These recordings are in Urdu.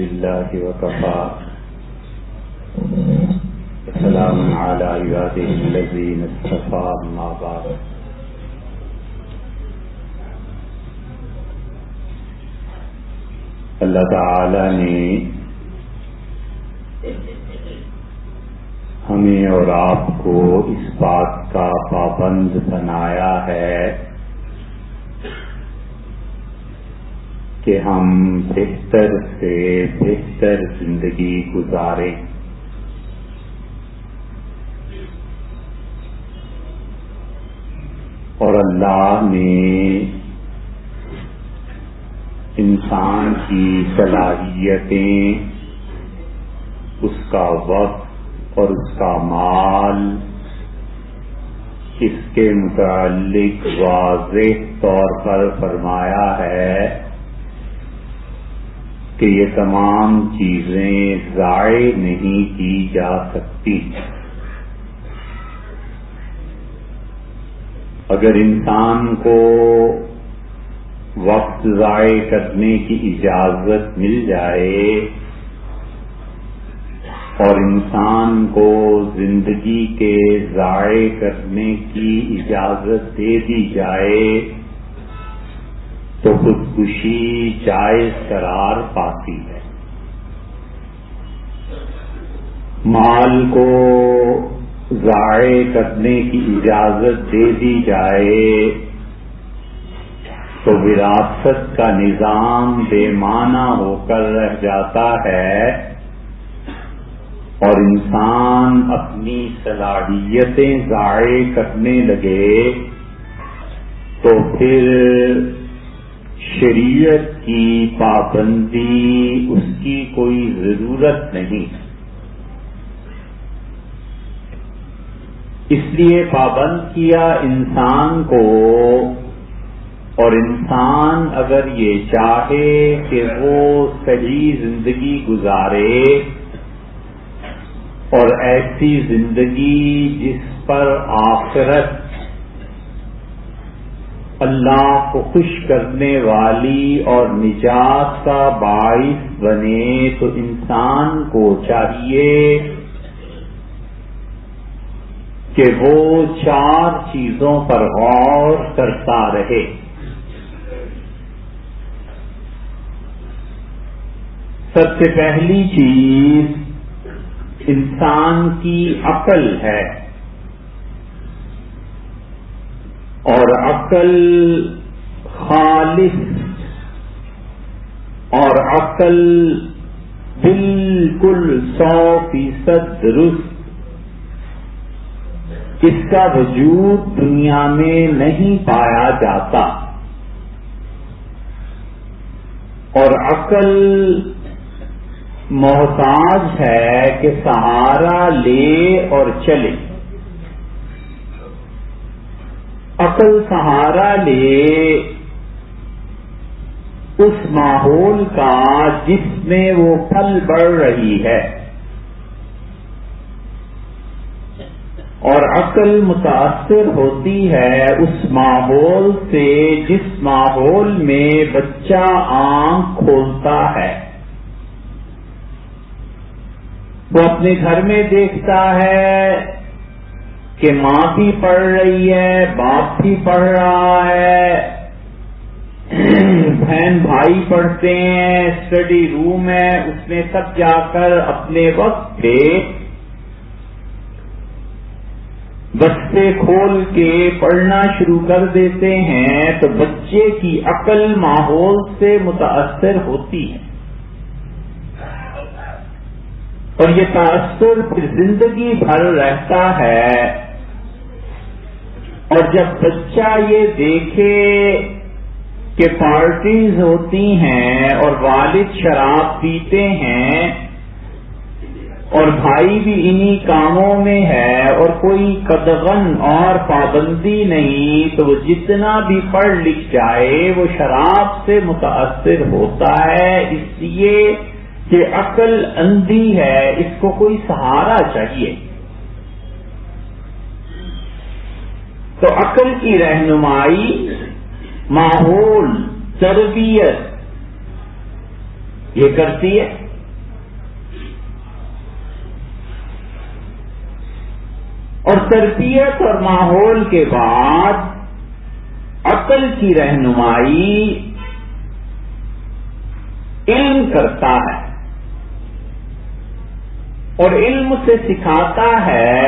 لله وكفى سلام على عباده الذين اصطفى أما بعد اللہ تعالی نے ہمیں اور آپ کو اس بات کا پابند بنایا ہے کہ ہم بہتر سے بہتر زندگی گزاریں، اور اللہ نے انسان کی صلاحیتیں، اس کا وقت اور اس کا مال، اس کے متعلق واضح طور پر فرمایا ہے کہ یہ تمام چیزیں ضائع نہیں کی جا سکتی۔ اگر انسان کو وقت ضائع کرنے کی اجازت مل جائے اور انسان کو زندگی کے ضائع کرنے کی اجازت دے دی جائے تو خودکشی جائز قرار پاتی ہے۔ مال کو ضائع کرنے کی اجازت دے دی جائے تو وراثت کا نظام بے معنی ہو کر رہ جاتا ہے اور انسان اپنی صلاحیتیں ضائع کرنے لگے تو پھر شریعت کی پابندی اس کی کوئی ضرورت نہیں۔ اس لیے پابند کیا انسان کو، اور انسان اگر یہ چاہے کہ وہ صحیح زندگی گزارے اور ایسی زندگی جس پر آخرت اللہ کو خوش کرنے والی اور نجات کا باعث بنے، تو انسان کو چاہیے کہ وہ 4 چیزوں پر غور کرتا رہے۔ سب سے پہلی چیز انسان کی عقل ہے، اور عقل خالص اور عقل بالکل 100% درست، اس کا وجود دنیا میں نہیں پایا جاتا، اور عقل محتاج ہے کہ سہارا لے اور چلے۔ عقل سہارا لے اس ماحول کا جس میں وہ پھل بڑھ رہی ہے، اور عقل متاثر ہوتی ہے اس ماحول سے جس ماحول میں بچہ آنکھ کھولتا ہے۔ وہ اپنے گھر میں دیکھتا ہے کہ ماں بھی پڑھ رہی ہے، باپ بھی پڑھ رہا ہے، بہن بھائی پڑھتے ہیں، اسٹڈی روم ہے، اس میں سب جا کر اپنے وقت پہ بستے کھول کے پڑھنا شروع کر دیتے ہیں، تو بچے کی عقل ماحول سے متاثر ہوتی ہے، اور یہ تاثر پھر زندگی بھر رہتا ہے۔ اور جب بچہ یہ دیکھے کہ پارٹیز ہوتی ہیں اور والد شراب پیتے ہیں اور بھائی بھی انہی کاموں میں ہے اور کوئی قدغن اور پابندی نہیں، تو وہ جتنا بھی پڑھ لکھ جائے وہ شراب سے متاثر ہوتا ہے، اس لیے کہ عقل اندھی ہے، اس کو کوئی سہارا چاہیے۔ تو عقل کی رہنمائی، ماحول، تربیت یہ کرتی ہے۔ تربیت اور ماحول کے بعد عقل کی رہنمائی علم کرتا ہے اور علم سے سکھاتا ہے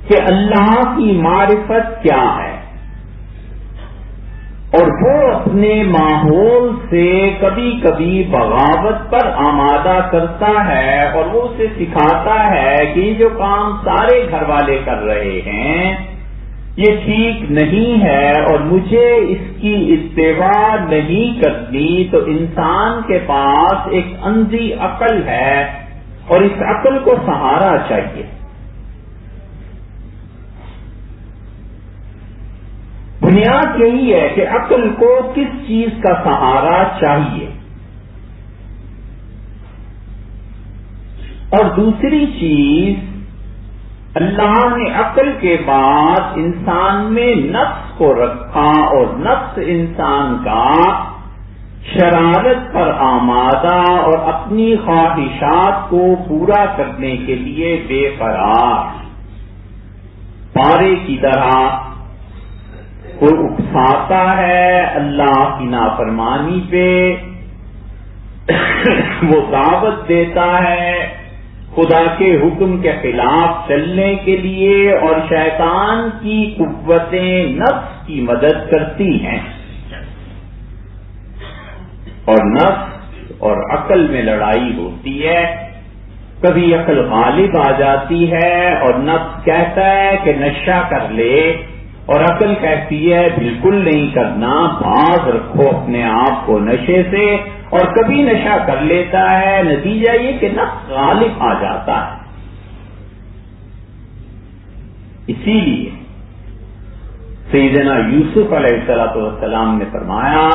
کہ اللہ کی معرفت کیا ہے، اور وہ اپنے ماحول سے کبھی کبھی بغاوت پر آمادہ کرتا ہے، اور وہ اسے سکھاتا ہے کہ یہ جو کام سارے گھر والے کر رہے ہیں یہ ٹھیک نہیں ہے اور مجھے اس کی اتباع نہیں کرنی، تو انسان کے پاس ایک اندھی عقل ہے اور اس عقل کو سہارا چاہیے۔ بنیاد یہی ہے کہ عقل کو کس چیز کا سہارا چاہیے، اور دوسری چیز اللہ نے عقل کے بعد انسان میں نفس کو رکھا، اور نفس انسان کا شرارت پر آمادہ اور اپنی خواہشات کو پورا کرنے کے لیے بے قرار پارے کی طرح کو اکساتا ہے اللہ کی نافرمانی پہ، وہ دعوت دیتا ہے خدا کے حکم کے خلاف چلنے کے لیے، اور شیطان کی قوتیں نفس کی مدد کرتی ہیں، اور نفس اور عقل میں لڑائی ہوتی ہے۔ کبھی عقل غالب آ جاتی ہے اور نفس کہتا ہے کہ نشہ کر لے، اور عقل کہتی ہے بالکل نہیں کرنا، باز رکھو اپنے آپ کو نشے سے، اور کبھی نشہ کر لیتا ہے، نتیجہ یہ کہ نفس غالب آ جاتا ہے۔ اسی لیے سیدنا یوسف علیہ السلام نے فرمایا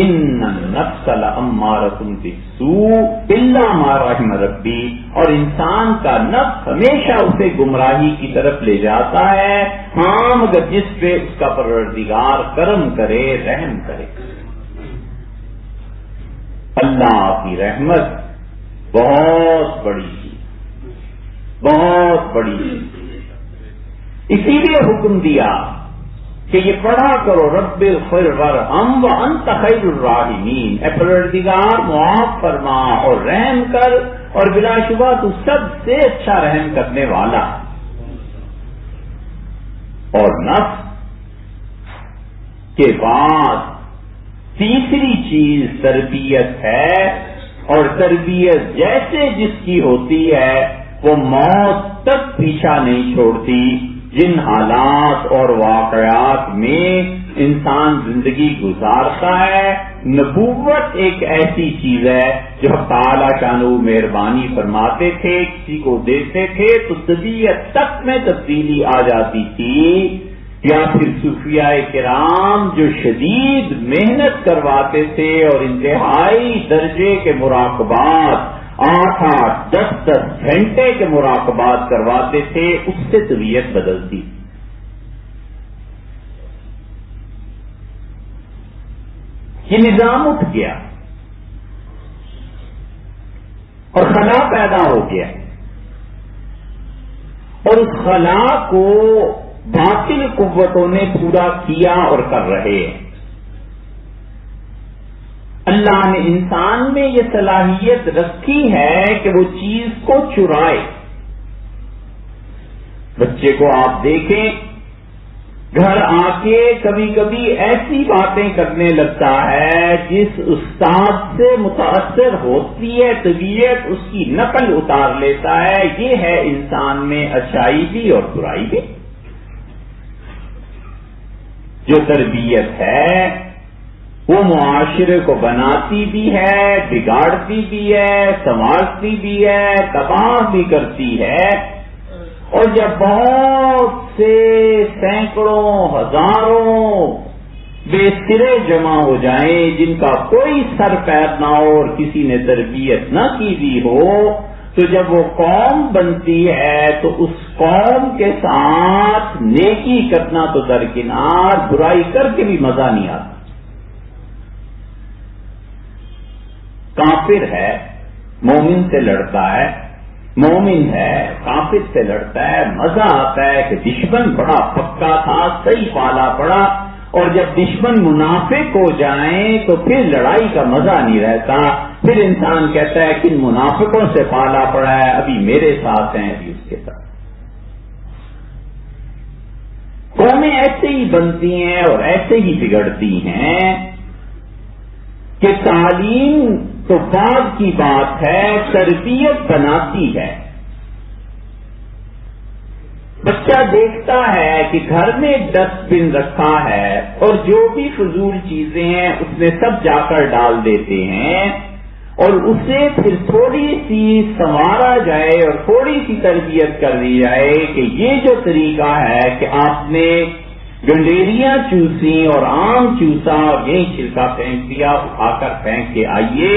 ان النفس لامارۃ بالسوء الا ما رحم ربی، اور انسان کا نفس ہمیشہ اسے گمراہی کی طرف لے جاتا ہے، ہاں مگر جس پہ اس کا پروردگار کرم کرے، رحم کرے۔ اللہ کی رحمت بہت بڑی چیز، بہت بڑی چیز، اسی لیے حکم دیا کہ یہ پڑھا کرو رب اغفر وارحم وانت خیر الراحمین، اے پروردگار معاف فرما اور رحم کر، اور بلا شبہ تو سب سے اچھا رحم کرنے والا۔ اور نفس کے بعد تیسری چیز تربیت ہے، اور تربیت جیسے جس کی ہوتی ہے وہ موت تک پیچھا نہیں چھوڑتی۔ جن حالات اور واقعات میں انسان زندگی گزارتا ہے، نبوت ایک ایسی چیز ہے جو تعالیٰ شانہ مہربانی فرماتے تھے، کسی کو دیتے تھے تو طبیعت تک میں تبدیلی آ جاتی تھی، یا پھر صوفیاء کرام جو شدید محنت کرواتے تھے اور انتہائی درجے کے مراقبات 8-8 10-10 گھنٹے کے مراقبات کرواتے تھے، اس سے طبیعت بدلتی۔ یہ نظام اٹھ گیا اور خلا پیدا ہو گیا، اور اس خلا کو باطل قوتوں نے پورا کیا اور کر رہے ہیں۔ اللہ نے انسان میں یہ صلاحیت رکھی ہے کہ وہ چیز کو چرائے۔ بچے کو آپ دیکھیں، گھر آ کے کبھی کبھی ایسی باتیں کرنے لگتا ہے جس استاد سے متاثر ہوتی ہے طبیعت، اس کی نقل اتار لیتا ہے۔ یہ ہے انسان میں اچھائی بھی اور برائی بھی۔ جو تربیت ہے وہ معاشرے کو بناتی بھی ہے، بگاڑتی بھی ہے، سنوارتی بھی ہے، تباہ بھی کرتی ہے۔ اور جب بہت سے سینکڑوں ہزاروں بے سرے جمع ہو جائیں جن کا کوئی سر پیر نہ ہو اور کسی نے تربیت نہ کی بھی ہو، تو جب وہ قوم بنتی ہے تو اس قوم کے ساتھ نیکی کرنا تو درکنار، برائی کر کے بھی مزہ نہیں آتا۔ کافر ہے، مومن سے لڑتا ہے، مومن ہے کافر سے لڑتا ہے، مزہ آتا ہے کہ دشمن بڑا پکا تھا، صحیح پالا پڑا، اور جب دشمن منافق ہو جائیں تو پھر لڑائی کا مزہ نہیں رہتا، پھر انسان کہتا ہے کہ منافقوں سے پالا پڑا ہے، ابھی میرے ساتھ ہیں ابھی اس کے ساتھ۔ قومیں ایسے ہی بنتی ہیں اور ایسے ہی بگڑتی ہیں کہ تعلیم تو بعد کی بات ہے، تربیت بناتی ہے۔ بچہ دیکھتا ہے کہ گھر میں ڈسٹ بن رکھا ہے اور جو بھی فضول چیزیں ہیں اس میں سب جا کر ڈال دیتے ہیں، اور اسے پھر تھوڑی سی سنوارا جائے اور تھوڑی سی تربیت کر دی جائے کہ یہ جو طریقہ ہے کہ آپ نے گنڈیریاں چوسی اور آم چوسا اور یہی چھلکا پھینک دیا، اٹھا کر پھینک کے آئیے،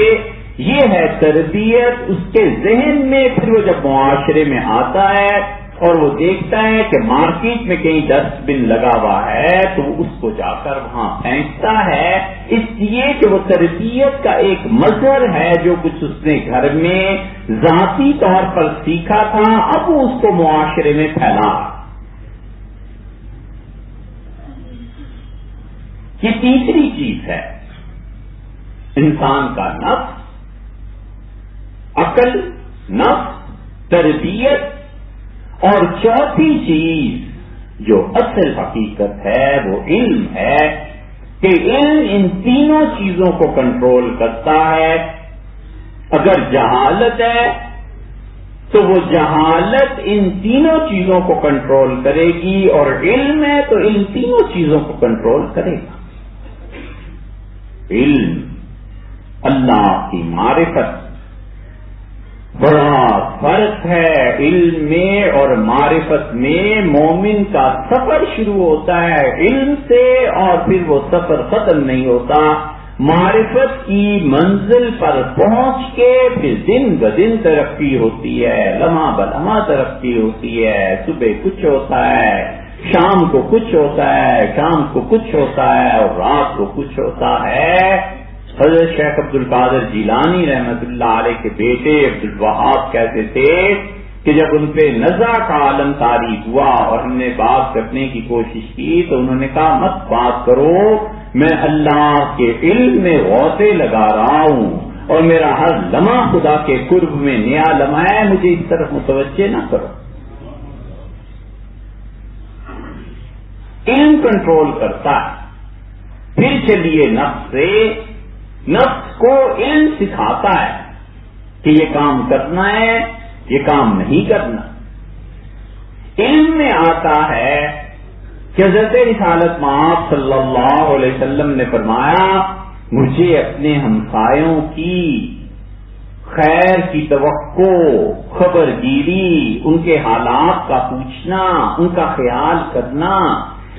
یہ ہے تربیت۔ اس کے ذہن میں پھر وہ جب معاشرے میں آتا ہے اور وہ دیکھتا ہے کہ مارکیٹ میں کہیں ڈسٹ بن لگا ہوا ہے تو اس کو جا کر وہاں پھینکتا ہے، اس لیے کہ وہ تربیت کا ایک مظہر ہے جو کچھ اس نے گھر میں ذاتی طور پر سیکھا تھا، اب وہ اس کو معاشرے میں پھیلا۔ یہ تیسری چیز ہے، انسان کا نفس، عقل، نفس، تربیت، اور چوتھی چیز جو اصل حقیقت ہے وہ علم ہے کہ علم ان تینوں چیزوں کو کنٹرول کرتا ہے۔ اگر جہالت ہے تو وہ جہالت ان تینوں چیزوں کو کنٹرول کرے گی، اور علم ہے تو ان تینوں چیزوں کو کنٹرول کرے گا۔ علم، اللہ کی معرفت، بڑا فرق ہے علم میں اور معرفت میں۔ مومن کا سفر شروع ہوتا ہے علم سے اور پھر وہ سفر ختم نہیں ہوتا۔ معرفت کی منزل پر پہنچ کے پھر دن بدن ترقی ہوتی ہے، لمحہ بلمحہ ترقی ہوتی ہے۔ صبح کچھ ہوتا ہے، شام کو کچھ ہوتا ہے، شام کو کچھ ہوتا ہے، اور رات کو کچھ ہوتا ہے۔ حضرت شیخ عبد القادر جیلانی رحمت اللہ علیہ کے بیٹے عبد الوہاب کہتے تھے کہ جب ان پہ نزع کا عالم طاری ہوا اور ہم نے بات کرنے کی کوشش کی تو انہوں نے کہا مت بات کرو، میں اللہ کے علم میں غوطے لگا رہا ہوں اور میرا ہر لمحہ خدا کے قرب میں نیا لمحہ ہے، مجھے اس طرف متوجہ نہ کرو۔ علم کنٹرول کرتا ہے۔ پھر چلیے نفس سے، نفس کو علم سکھاتا ہے کہ یہ کام کرنا ہے، یہ کام نہیں کرنا۔ علم میں آتا ہے کہ حضرت رسالت مآب صلی اللہ علیہ وسلم نے فرمایا مجھے اپنے ہمسایوں کی خیر کی توقع، خبر گیری، ان کے حالات کا پوچھنا، ان کا خیال کرنا،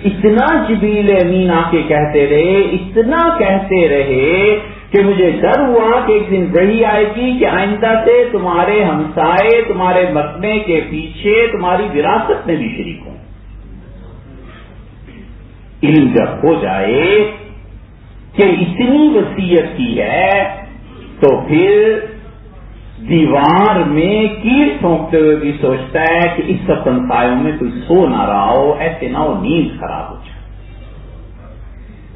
اتنا جبریل امین آ کے کہتے رہے، اتنا کہتے رہے کہ مجھے ڈر ہوا کہ ایک دن وہی آئے گی کہ آئندہ سے تمہارے ہمسائے تمہارے مرنے کے پیچھے تمہاری وراثت میں بھی شریک ہوں۔ علم جب ہو جائے کہ اتنی وصیت کی ہے تو پھر دیوار میں کیل ٹھونکتے ہوئے بھی سوچتا ہے کہ اس سب ہمسایوں میں کوئی سو نہ رہا ہو، ایسے نہ ہو نیند خراب ہو جائے۔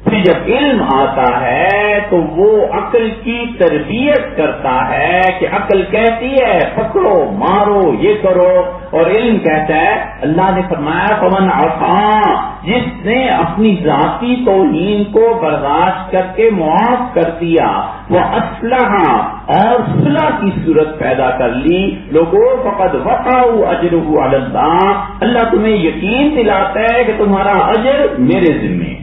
پھر جب علم آتا ہے تو وہ عقل کی تربیت کرتا ہے کہ عقل کہتی ہے پکڑو مارو یہ کرو، اور علم کہتا ہے اللہ نے فرمایا فمن عفا، جس نے اپنی ذاتی توہین کو برداشت کر کے معاف کر دیا، وہ اصلح اور صلح کی صورت پیدا کر لی، لوگوں فقد وقعوا اجرہ علی اللہ، اللہ تمہیں یقین دلاتا ہے کہ تمہارا اجر میرے ذمہ۔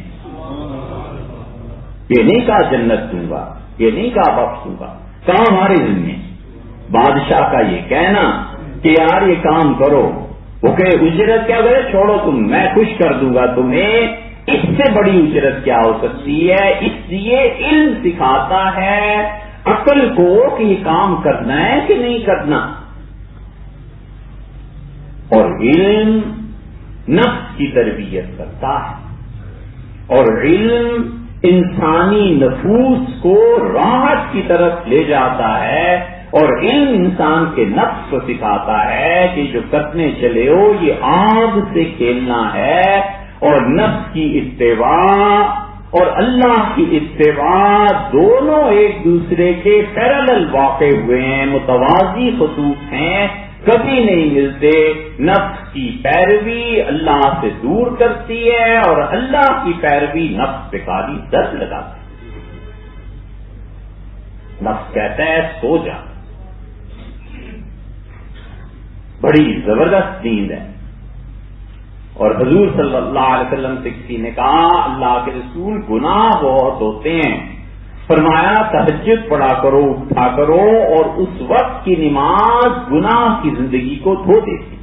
یہ نہیں کہا جنت دوں گا، یہ نہیں کہا بخش دوں گا، کہاں ہمارے ذمہ۔ بادشاہ کا یہ کہنا کہ یار یہ کام کرو، وہ کہ اجرت کیا کرے، چھوڑو تم، میں خوش کر دوں گا تمہیں، اس سے بڑی اجرت کیا ہو سکتی ہے؟ اس لیے علم سکھاتا ہے عقل کو کہ یہ کام کرنا ہے کہ نہیں کرنا، اور علم نفس کی تربیت کرتا ہے، اور علم انسانی نفوس کو راحت کی طرف لے جاتا ہے۔ اور علم انسان کے نفس کو سکھاتا ہے کہ جو کرنے چلے ہو یہ آگ سے کھیلنا ہے، اور نفس کی اتباع اور اللہ کی اتباع دونوں ایک دوسرے کے پیرالل واقع ہوئے ہیں، متوازی خطوط ہیں، کبھی نہیں ملتے۔ نفس کی پیروی اللہ سے دور کرتی ہے اور اللہ کی پیروی نفس پہ کالی درد لگاتی ہے۔ نفس کہتا ہے سو جا، بڑی زبردست نیند ہے، اور حضور صلی اللہ علیہ وسلم سے کسی نے کہا اللہ کے رسول گناہ بہت ہوتے ہیں، فرمایا تہجد پڑھا کرو، اٹھا کرو، اور اس وقت کی نماز گناہ کی زندگی کو دھو دیتی۔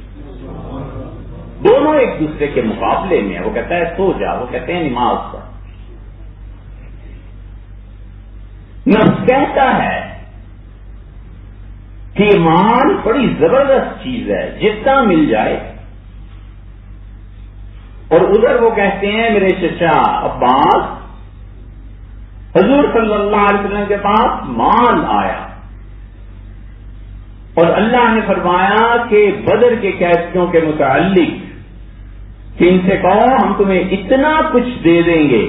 دونوں ایک دوسرے کے مقابلے میں، وہ کہتا ہے سو جا، وہ کہتے ہیں نماز پڑھ۔ نفس کہتا ہے کہ ایمان بڑی زبردست چیز ہے، جتنا مل جائے، اور ادھر وہ کہتے ہیں میرے چچا عباس حضور صلی اللہ علیہ وسلم کے پاس مال آیا اور اللہ نے فرمایا کہ بدر کے قیدیوں کے متعلق کہ ان سے کہو ہم تمہیں اتنا کچھ دے دیں گے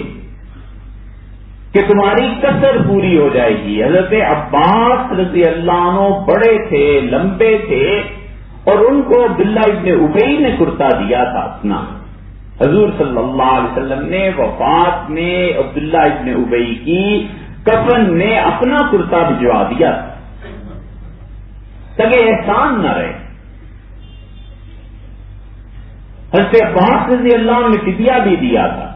کہ تمہاری کسر پوری ہو جائے گی۔ حضرت عباس رضی اللہ عنہ بڑے تھے، لمبے تھے، اور ان کو عبداللہ ابن ابی نے کرتا دیا تھا اپنا۔ حضور صلی اللہ علیہ وسلم نے وفات میں عبداللہ ابن ابی کی کفن میں اپنا کرتا بھجوا دیا تاکہ احسان نہ رہے۔ حضرت عباس رضی اللہ عنہ نے فدیہ بھی دیا تھا،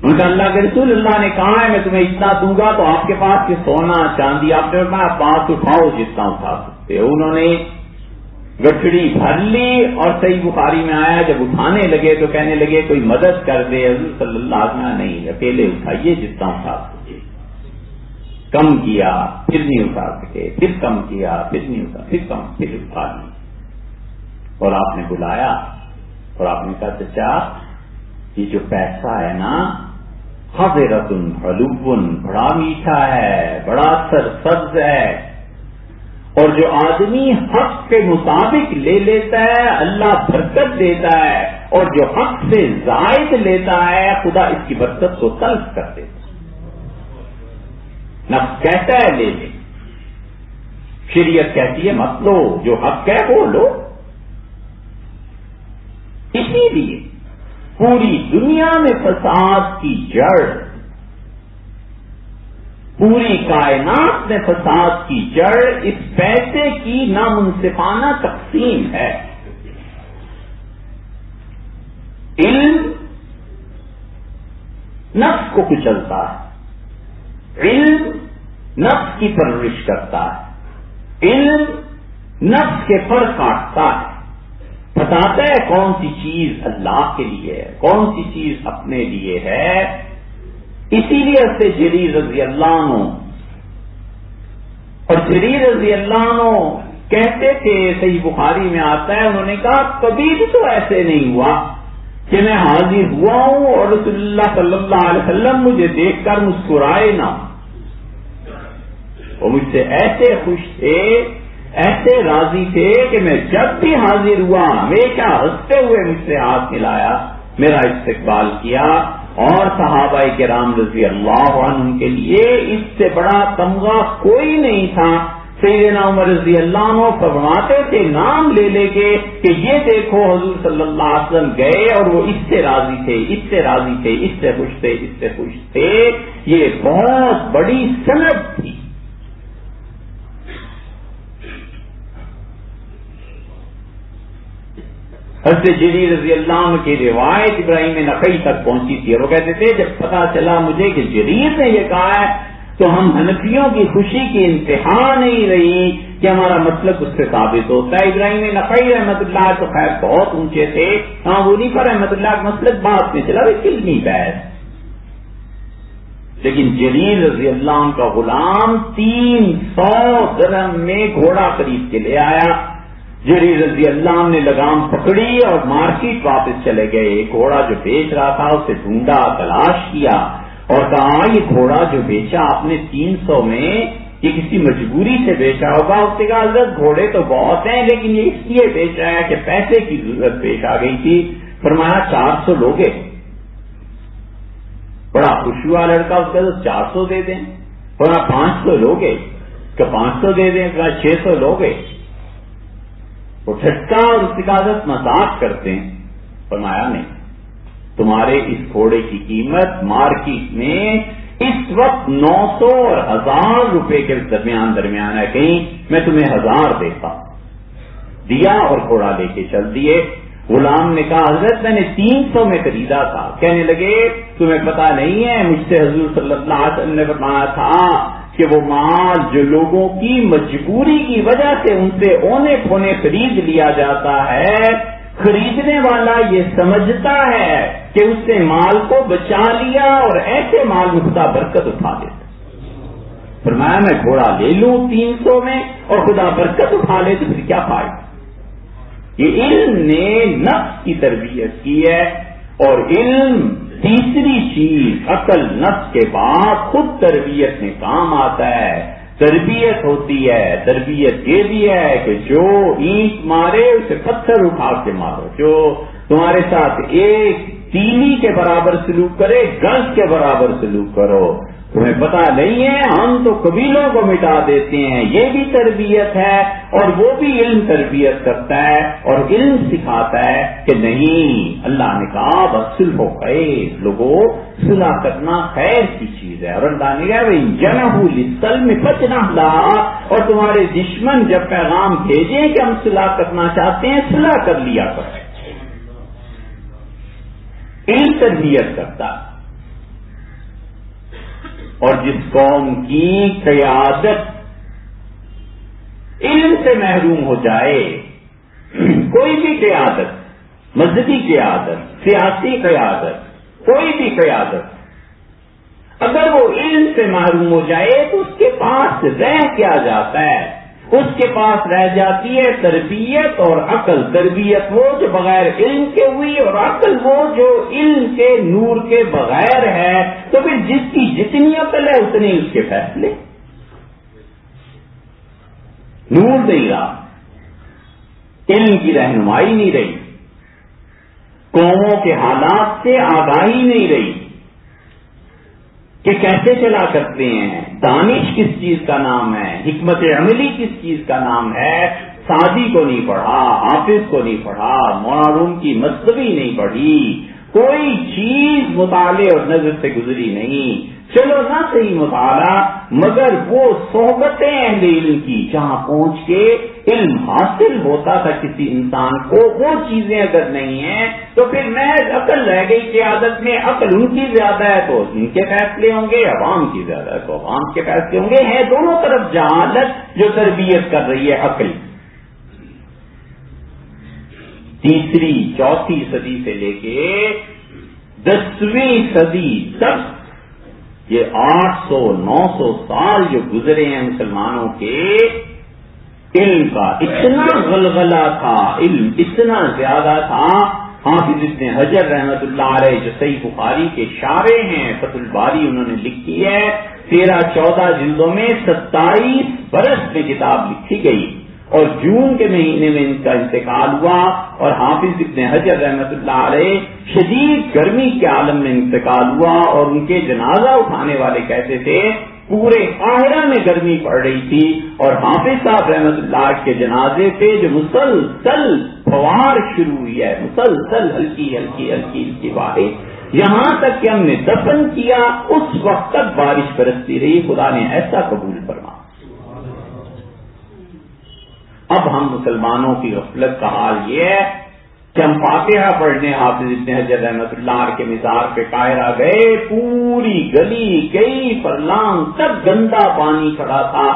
ان کا اللہ کے رسول اللہ نے کہا ہے میں تمہیں اتنا دوں گا، تو آپ کے پاس یہ سونا چاندی، آپ نے فرمایا عباس اٹھاؤ جتنا اٹھا سکتے ہو۔ انہوں نے گٹھڑی بھر لی، اور صحیح بخاری میں آیا جب اٹھانے لگے تو کہنے لگے کوئی مدد کر دے۔ حضور صلی اللہ علیہ وسلم نہیں، اکیلے اٹھائیے جتنا اٹھا سکے۔ کم کیا پھر نہیں اٹھا سکے، پھر کم کیا پھر نہیں اٹھا، پھر کم، پھر اٹھا لی، اور آپ نے بلایا اور آپ نے کہا چچا یہ جو پیسہ ہے نا حضرت حلوبن، بڑا میٹھا ہے، بڑا سرسبز ہے، اور جو آدمی حق کے مطابق لے لیتا ہے اللہ برکت دیتا ہے، اور جو حق سے زائد لیتا ہے خدا اس کی برکت کو تلف کر دیتا ہے۔ نفس کہتا ہے لے لے، شریعت کہتی ہے مت لو، جو حق ہے وہ لو۔ اسی لیے پوری دنیا میں فساد کی جڑ، پوری کائنات میں فساد کی جڑ اس پیسے کی نامنصفانہ تقسیم ہے۔ علم نفس کو کچلتا ہے، علم نفس کی پرورش کرتا ہے، علم نفس کے پر کاٹتا ہے، بتاتا ہے کون سی چیز اللہ کے لیے ہے، کون سی چیز اپنے لیے ہے۔ اسی لیے سے جریر رضی اللہ عنہ، اور جریر رضی اللہ عنہ کہتے تھے، صحیح بخاری میں آتا ہے، انہوں نے کہا کبھی بھی تو ایسے نہیں ہوا کہ میں حاضر ہوا ہوں اور رسول اللہ صلی اللہ علیہ وسلم مجھے دیکھ کر مسکرائے نہ، وہ مجھ سے ایسے خوش تھے، ایسے راضی تھے کہ میں جب بھی حاضر ہوا ہمیشہ ہنستے ہوئے مجھ سے ہاتھ ملایا، میرا استقبال کیا، اور صحابہ کرام رضی اللہ عنہ کے لیے اس سے بڑا تمغہ کوئی نہیں تھا۔ سیدنا عمر رضی اللہ عنہ فرماتے تھے نام لے لے کے کہ یہ دیکھو حضور صلی اللہ علیہ وسلم گئے اور وہ اس سے راضی تھے، اس سے راضی تھے، اس سے خوش تھے، اس سے خوش تھے۔ یہ بہت بڑی سند تھی۔ حضرت جریر رضی اللہ عنہ کی روایت ابراہیم نخعی تک پہنچی تھی، اور وہ کہتے تھے جب پتا چلا مجھے کہ جریر نے یہ کہا ہے تو ہم حنفیوں کی خوشی کی انتہا نہیں رہی کہ ہمارا مسلک اس سے ثابت ہوتا ہے۔ ابراہیم نخعی رحمۃ اللہ تو خیر بہت اونچے تھے، ابو حنیفہ رحمۃ اللہ کا مسلک بعد میں چلا، علمی بحث، لیکن جریر رضی اللہ عنہ کا غلام 300 درہم میں گھوڑا خرید کے لے آیا۔ جریر رضی اللہ عنہ نے لگام پکڑی اور مارکیٹ واپس چلے گئے۔ ایک گھوڑا جو بیچ رہا تھا اسے ڈھونڈا، تلاش کیا، اور کہا یہ گھوڑا جو بیچا آپ نے 300 میں، یہ کسی مجبوری سے بیچا ہوگا. اس نے کہا حضرت گھوڑے تو بہت ہیں لیکن یہ اس لیے بیچ رہا ہے کہ پیسے کی ضرورت پیش آ گئی تھی. فرمایا 400 لوگے. بڑا خوش ہوا لڑکا, اس کا 400 دے دیں. فرمایا 500 لوگے, کہ 500 دے دیں. 600 لوگے. وہ ٹھٹکا اور اس کی حضرت مذاق کرتے ہیں. فرمایا نہیں, تمہارے اس گھوڑے کی قیمت مارکیٹ میں اس وقت 900 اور 1000 روپے کے درمیان ہے. کہیں میں تمہیں 1000 دیتا. دیا اور گھوڑا لے کے چل دیے. غلام نے کہا حضرت میں نے 300 میں خریدا تھا. کہنے لگے تمہیں پتا نہیں ہے مجھ سے حضور صلی اللہ علیہ وسلم نے فرمایا تھا کہ وہ مال جو لوگوں کی مجبوری کی وجہ سے ان سے اونے پونے خرید لیا جاتا ہے, خریدنے والا یہ سمجھتا ہے کہ اس نے مال کو بچا لیا اور ایسے مال میں خدا برکت اٹھا دیتا. فرمایا میں گھوڑا لے لوں 300 میں اور خدا برکت اٹھا لے تو پھر کیا فائدہ. یہ علم نے نفس کی تربیت کی ہے. اور علم تیسری چیز عقل نفس کے بعد خود تربیت میں کام آتا ہے. تربیت ہوتی ہے, تربیت یہ بھی ہے کہ جو اینٹ مارے اسے پتھر اٹھا کے مارو. جو تمہارے ساتھ ایک تیلی کے برابر سلوک کرے گز کے برابر سلوک کرو. تمہیں پتا نہیں ہے ہم تو قبیلوں کو مٹا دیتے ہیں. یہ بھی تربیت ہے اور وہ بھی علم تربیت کرتا ہے اور علم سکھاتا ہے کہ نہیں, اللہ نے کہا بصلح و خیر, لوگوں صلح کرنا خیر کی چیز ہے. اور اللہ نے کہا جنحوا للسلم فاجنح لها, اور تمہارے دشمن جب پیغام بھیجیں کہ ہم صلح کرنا چاہتے ہیں صلح کر لیا کرو. علم تربیت کرتا ہے. اور جس قوم کی قیادت علم سے محروم ہو جائے, کوئی بھی قیادت, مذہبی قیادت, سیاسی قیادت, کوئی بھی قیادت, اگر وہ علم سے محروم ہو جائے تو اس کے پاس رہ کیا جاتا ہے؟ اس کے پاس رہ جاتی ہے تربیت اور عقل. تربیت وہ جو بغیر علم کے ہوئی اور عقل وہ جو علم کے نور کے بغیر ہے. تو پھر جس کی جتنی عقل ہے اتنے اس کے فیصلے. نور نہیں رہا, علم کی رہنمائی نہیں رہی, قوموں کے حالات سے آگاہی نہیں رہی کہ کیسے چلا کرتے ہیں. دانش کس چیز کا نام ہے, حکمت عملی کس چیز کا نام ہے. سعدی کو نہیں پڑھا, حافظ کو نہیں پڑھا, مولانا روم کی مصنوی نہیں پڑھی, کوئی چیز مطالعے اور نظر سے گزری نہیں. چلو نہ صحیح مطالعہ, مگر وہ صحبتیں اہل علم کی جہاں پہنچ کے علم حاصل ہوتا تھا کسی انسان کو, وہ چیزیں اگر نہیں ہیں تو پھر محض عقل رہ گئی قیادت میں. عقل ان کی زیادہ ہے تو ان کے فیصلے ہوں گے, عوام کی زیادہ ہے تو عوام کے فیصلے ہوں گے. ہے دونوں طرف جہالت جو تربیت کر رہی ہے عقل. تیسری چوتھی صدی سے لے کے 10ویں صدی تک یہ 800-900 سال جو گزرے ہیں مسلمانوں کے, علم کا اتنا غلغلہ تھا, علم اتنا زیادہ تھا. حافظ ابن حجر رحمت اللہ علیہ جو صحیح بخاری کے شارح ہیں, فتح الباری انہوں نے لکھی ہے. 13-14 جلدوں میں 27 برس میں کتاب لکھی گئی اور جون کے مہینے میں ان کا انتقال ہوا. اور حافظ ابن حجر رحمت اللہ علیہ شدید گرمی کے عالم میں انتقال ہوا اور ان کے جنازہ اٹھانے والے کہتے تھے پورے قاہرہ میں گرمی پڑ رہی تھی اور حافظ صاحب رحمت اللہ کے جنازے پہ جو مسلسل فوار شروع ہوئی ہے, مسلسل ہلکی ہلکی ہلکی ہلکی بارش, یہاں تک کہ ہم نے دفن کیا اس وقت تک بارش برستی رہی. خدا نے ایسا قبول فرمایا. اب ہم مسلمانوں کی غفلت کا حال یہ ہے کہ ہم فاتحہ پڑھنے حافظ ابن حجر رحمت اللہ کے مزار پہ قاہرہ گئے, پوری گلی کئی فرلانگ تک گندا پانی کھڑا تھا,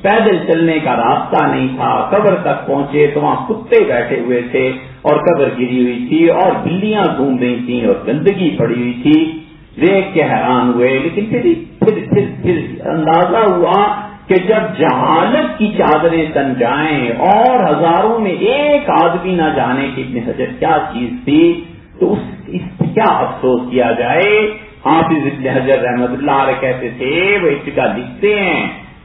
پیدل چلنے کا راستہ نہیں تھا. قبر تک پہنچے تو وہاں کتے بیٹھے ہوئے تھے اور قبر گری ہوئی تھی اور بلیاں گھوم رہی تھیں اور گندگی پڑی ہوئی تھی. دیکھ کے حیران ہوئے, لیکن پھر اندازہ ہوا کہ جب جہالت کی چادریں تن جائیں اور ہزاروں میں ایک آدمی نہ جانے کہ ابن حجر کیا چیز تھی تو اس پہ کیا افسوس کیا جائے. حافظ ابن حجر رحمت اللہ علیہ کہتے تھے, وہ ایک جگہ لکھتے ہیں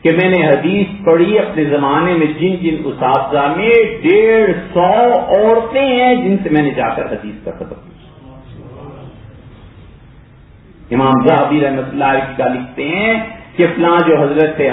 کہ میں نے حدیث پڑھی اپنے زمانے میں جن جن اساتذہ میں 150 عورتیں ہیں جن سے میں نے جا کر حدیث کا سبق پوچھا. امام ذہبی رحمۃ اللہ علیہ کا لکھتے ہیں کہ فلاں جو حضرت تھے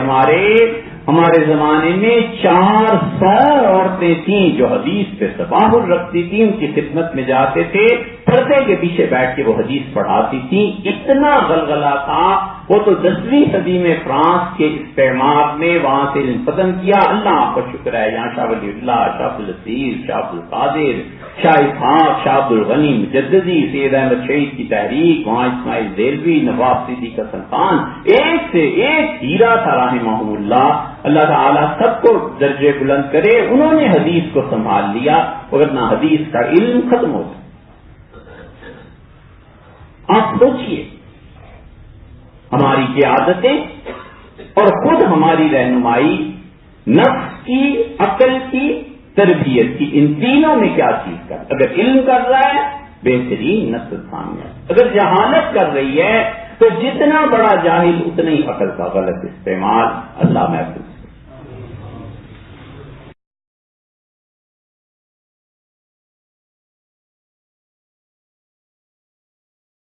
ہمارے زمانے میں 400 عورتیں تھیں جو حدیث پہ تباہر رکھتی تھیں، ان کی خدمت میں جاتے تھے، پردے کے پیچھے بیٹھ کے وہ حدیث پڑھاتی تھیں. اتنا غلغلہ تھا. وہ تو 10ویں صدی میں فرانس کے استعمار نے وہاں سے علم ختم کیا. اللہ آپ کا شکر ہے، یہاں شاہ ولی اللہ، شاہ عبداللطیف، شاہ عبدالقادر، شاہ اسحاق، شاہ عبدالغنی مجددی، سید احمد شہید کی تحریک، وہاں اسماعیل دہلوی، نواب صدیقی کا سلطان، ایک سے ایک ہیرا تھا رحمہ اللہ. اللہ تعالیٰ سب کو درجے بلند کرے. انہوں نے حدیث کو سنبھال لیا، ورنہ حدیث کا علم ختم ہو گیا. آپ سوچئے ہماری قیادتیں اور خود ہماری رہنمائی نفس کی، عقل کی، تربیت کی، ان تینوں میں کیا چیز کر. اگر علم کر رہا ہے بہترین نسل سامنے، اگر جہالت کر رہی ہے تو جتنا بڑا جاہل اتنا ہی عقل کا غلط استعمال. اللہ محفوظ.